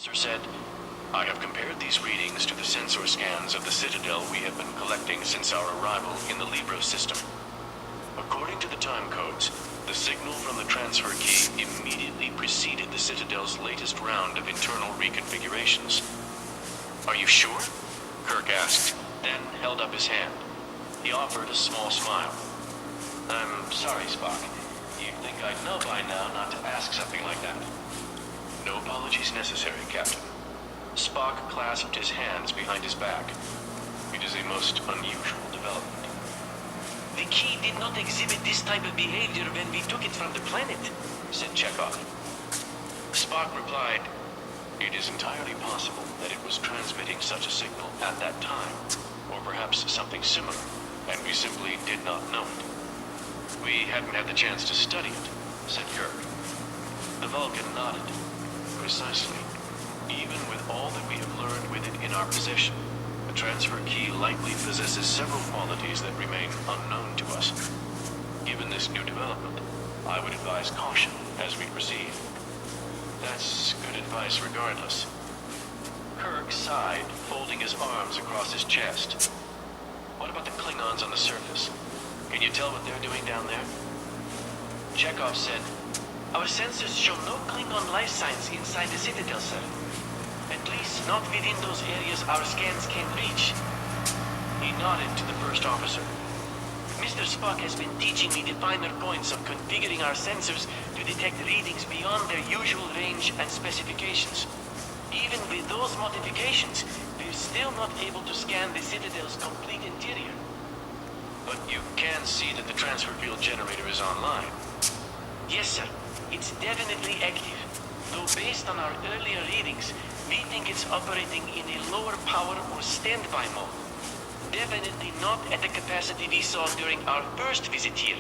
Sir said, I have compared these readings to the sensor scans of the Citadel we have been collecting since our arrival in the Libra system. According to the time codes, the signal from the transfer key immediately preceded the Citadel's latest round of internal reconfigurations. Are you sure? Kirk asked, then held up his hand. He offered a small smile. I'm sorry, Spock. You'd think I'd know by now not to ask something like that. No apologies necessary, Captain. Spock clasped his hands behind his back. It is a most unusual development. The key did not exhibit this type of behavior when we took it from the planet, said Chekhov. Spock replied, it is entirely possible that it was transmitting such a signal at that time, or perhaps something similar, and we simply did not know it. We hadn't had the chance to study it, said Kirk. The Vulcan nodded. Precisely. Even with all that we have learned with it in our possession, the transfer key likely possesses several qualities that remain unknown to us. Given this new development, I would advise caution as we proceed. That's good advice regardless. Kirk sighed, folding his arms across his chest. What about the Klingons on the surface? Can you tell what they're doing down there? Chekhov said, our sensors show no Klingon life signs inside the Citadel, sir. At least not within those areas our scans can reach. He nodded to the first officer. Mr. Spock has been teaching me the finer points of configuring our sensors to detect readings beyond their usual range and specifications. Even with those modifications, we're still not able to scan the Citadel's complete interior. But you can see that the transfer field generator is online. Yes, sir. It's definitely active. Though based on our earlier readings, we think it's operating in a lower power or standby mode. Definitely not at the capacity we saw during our first visit here.